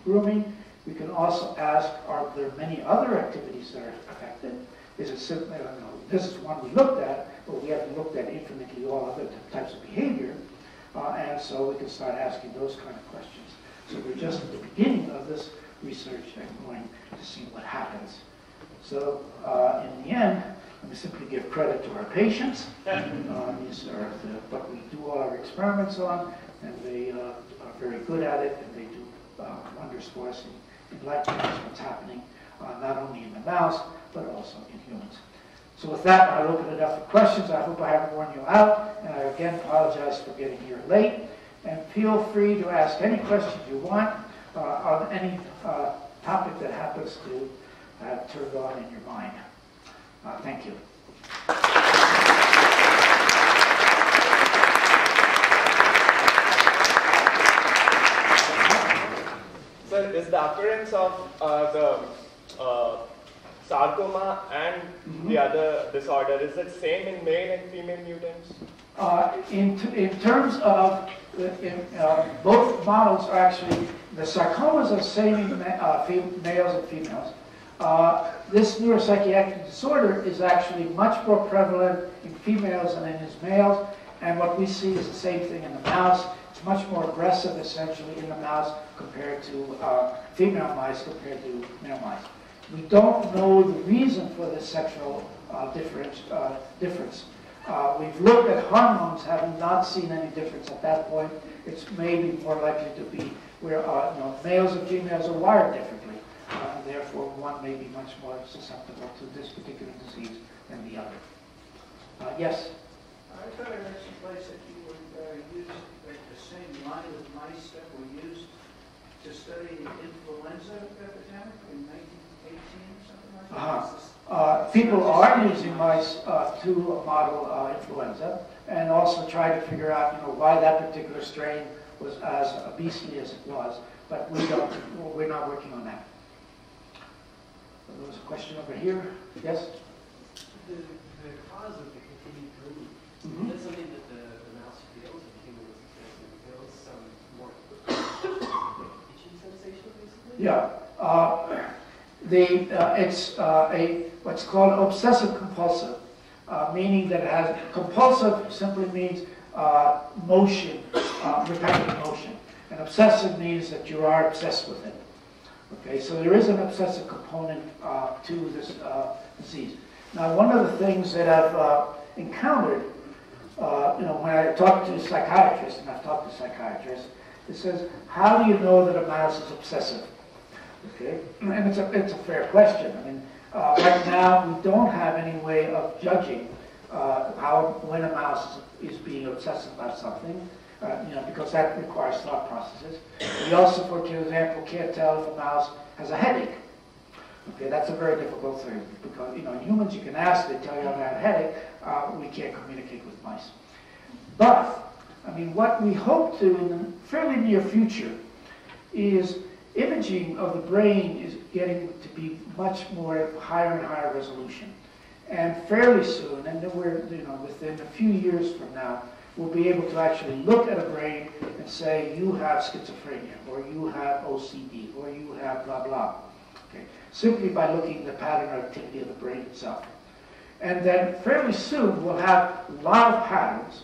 grooming. We can also ask, are there many other activities that are affected? Is it simply, this is one we looked at, but we haven't looked at infinitely all other types of behavior. And so we can start asking those kind of questions. So we're just at the beginning of this research and going to see what happens. So in the end, let me simply give credit to our patients. These are what we do all our experiments on, and they are very good at it, and they do wonders for us in enlightening us what's happening, not only in the mouse, but also in humans. So with that, I'll open it up for questions. I hope I haven't worn you out, and I again apologize for getting here late. And feel free to ask any questions you want on any topic that happens to have turned on in your mind. Thank you. So is the occurrence of the sarcoma and the other disorder, is it same in male and female mutants? In terms of, both models are actually, the sarcomas are the same in males and females. This neuropsychiatric disorder is actually much more prevalent in females than in males, and what we see is the same thing in the mouse. It's much more aggressive, essentially, in the mouse compared to female mice compared to male mice. We don't know the reason for this sexual difference. We've looked at hormones, having not seen any difference at that point. It's maybe more likely to be where males and females are wired differently, and therefore one may be much more susceptible to this particular disease than the other. Yes? I thought I read someplace that you would use the same line of mice that were used to study the influenza epidemic in 1918 or something like that. People are using mice to model influenza, and also try to figure out, why that particular strain was as beastly as it was. But we're not working on that. There was a question over here. Yes. The cause of the continued grooming, that's something that the mouse feels, and the human feels some more itchy sensation, basically? Yeah. It's what's called obsessive compulsive, meaning that it has compulsive simply means motion, repetitive motion, and obsessive means that you are obsessed with it. Okay, so there is an obsessive component to this disease. Now, one of the things that I've encountered, when I talk to psychiatrists, and I've talked to psychiatrists, it says, how do you know that a mouse is obsessive? Okay, and it's a fair question. I mean, right now we don't have any way of judging when a mouse is being obsessive about something, because that requires thought processes. We also, for example, can't tell if a mouse has a headache. Okay, that's a very difficult thing because in humans you can ask, they tell you I have a headache. We can't communicate with mice. But I mean, what we hope to in the fairly near future is imaging of the brain is getting to be much more higher and higher resolution. And fairly soon, and then we're, within a few years from now, we'll be able to actually look at a brain and say, you have schizophrenia, or you have OCD, or you have blah, blah. Okay? Simply by looking at the pattern or activity of the brain itself. And then fairly soon, we'll have a lot of patterns,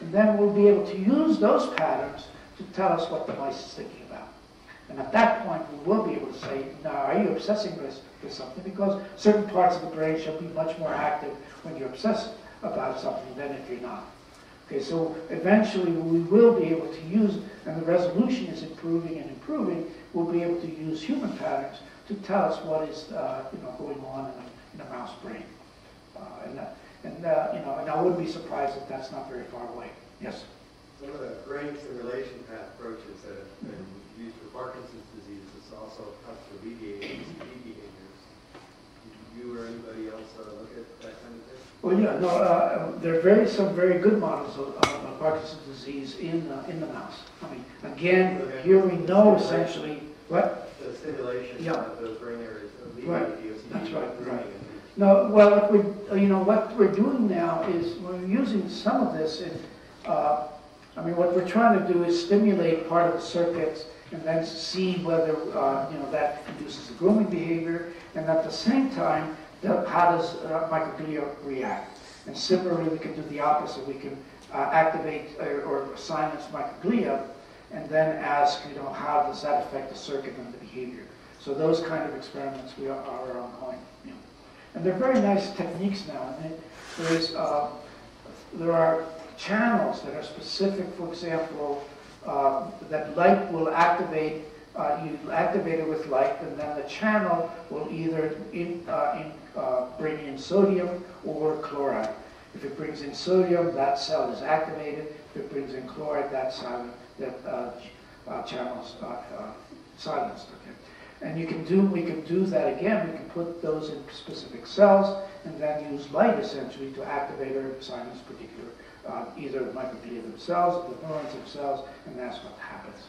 and then we'll be able to use those patterns to tell us what the mice is thinking about. And at that point, we will be able to say, now, are you obsessing with something? Because certain parts of the brain shall be much more active when you're obsessed about something than if you're not. Okay, so eventually we will be able to use, and the resolution is improving and improving, we'll be able to use human patterns to tell us what is going on in a mouse brain. And I wouldn't be surprised if that's not very far away. Yes? Some of the brain stimulation path approaches that have been used for Parkinson's disease is also helps to alleviate OCD behaviors. Do you or anybody else look at that kind of thing? Well, yeah, there are some very good models of Parkinson's disease in the mouse. I mean, again, here we know essentially what the stimulation of those brain areas alleviate the OCD. That's right. No, well, what we're doing now is we're using some of this in. What we're trying to do is stimulate part of the circuits and then see whether that induces a grooming behavior, and at the same time, how does microglia react? And similarly, we can do the opposite. We can activate or silence microglia, and then ask, how does that affect the circuit and the behavior? So those kind of experiments are ongoing. And they're very nice techniques now. And there are channels that are specific, for example, that light will activate. You activate it with light, and then the channel will either bring in sodium or chloride. If it brings in sodium, that cell is activated. If it brings in chloride, that channel is silenced. Okay? And we can do that again. We can put those in specific cells, and then use light essentially to activate or silence particular either the microglia themselves, the neurons themselves, and that's what happens.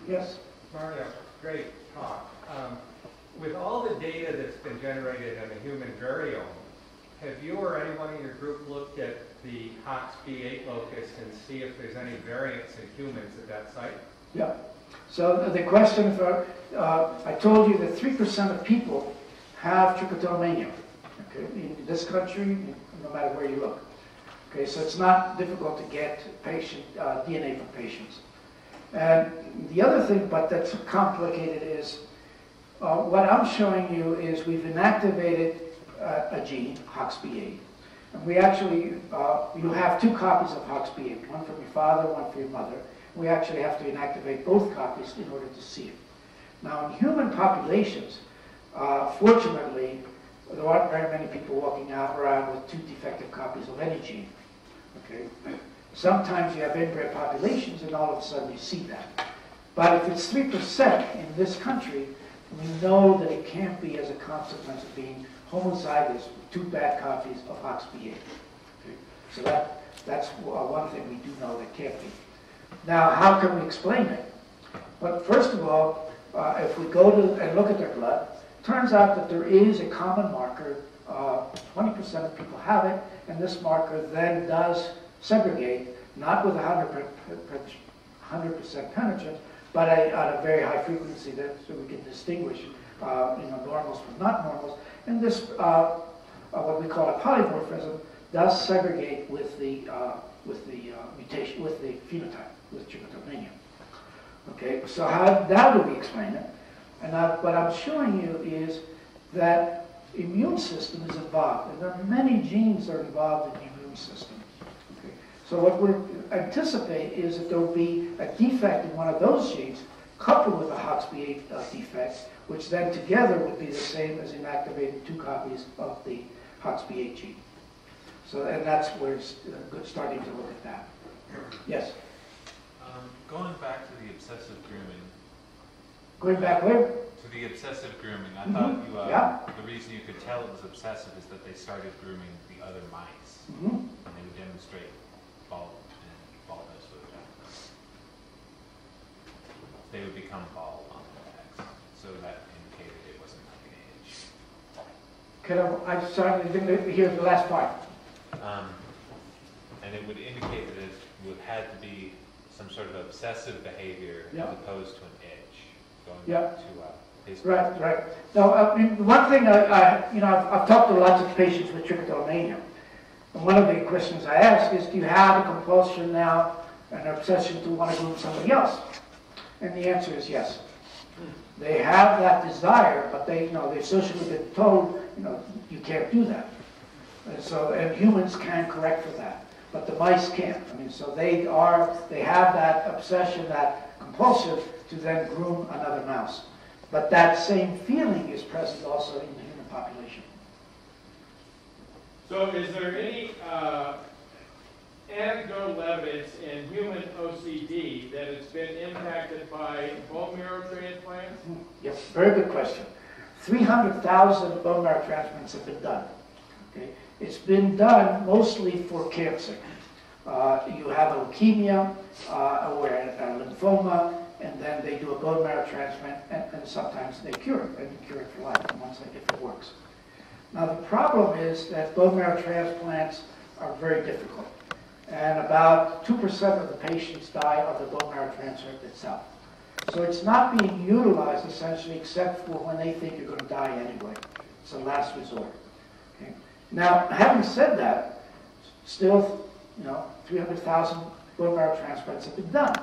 Yes. Mario, great talk. With all the data that's been generated in the human variome, have you or anyone in your group looked at the HOXB8 locus and see if there's any variance in humans at that site? Yeah. So the question for, I told you that 3% of people have trichotillomania. Okay, in this country, no matter where you look. Okay, so it's not difficult to get patient DNA from patients. And the other thing, but that's complicated, is what I'm showing you is we've inactivated a gene, HOXB8. And we actually, you have 2 copies of HOXB8, one from your father, one from your mother. We actually have to inactivate both copies in order to see it. Now, in human populations, fortunately, there aren't very many people walking around with 2 defective copies of any gene. Okay? Sometimes you have inbred populations, and all of a sudden you see that. But if it's 3% in this country, we know that it can't be as a consequence of being homozygous with 2 bad copies of HOXB8. Okay? So that's one thing we do know that can't be. Now, how can we explain it? But first of all, if we go to and look at their blood, it turns out that there is a common marker. 20% of people have it, and this marker then does segregate, not with 100% penetrance, but at a very high frequency, so we can distinguish normals from not normals. And this, what we call a polymorphism, does segregate with the mutation, with the phenotype, with trichotillomania. Okay, so how do we explain it? And what I'm showing you is that immune system is involved, and there are many genes that are involved in the immune system. Okay. So what we anticipate is that there will be a defect in one of those genes coupled with a HOXB8 defect, which then together would be the same as inactivating 2 copies of the HOXB8 gene. So, and that's where it's good starting to look at that. Yes? Going back to the obsessive grooming. Going back where? To the obsessive grooming. I thought you, the reason you could tell it was obsessive is that they started grooming the other mice. And they would demonstrate baldness with that. They would become bald on the X. So that indicated it wasn't like an age. I'm sorry, I didn't hear the last part. And it would indicate that it would have to be some sort of obsessive behavior as opposed to an itch. Going back to his Right. Now, I mean, one thing I've talked to lots of patients with trichotillomania, and one of the questions I ask is, do you have a compulsion now, an obsession to want to groom somebody else? And the answer is yes. They have that desire, but they've socially been told, you can't do that. And humans can correct for that, but the mice can't. I mean, so they have that obsession, that compulsion to then groom another mouse. But that same feeling is present also in the human population. So is there any anecdotal evidence in human OCD that it's been impacted by bone marrow transplants? Yes, very good question. 300,000 bone marrow transplants have been done. Okay? It's been done mostly for cancer. You have a leukemia or a lymphoma, and then they do a bone marrow transplant, and sometimes they cure it, and cure it for life, if it works. Now the problem is that bone marrow transplants are very difficult, and about 2% of the patients die of the bone marrow transplant itself. So it's not being utilized essentially except for when they think you're going to die anyway. It's a last resort. Okay? Now, having said that, still, 300,000 bone marrow transplants have been done.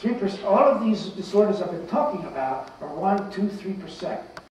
3%, all of these disorders I've been talking about are 1%, 2%, 3%.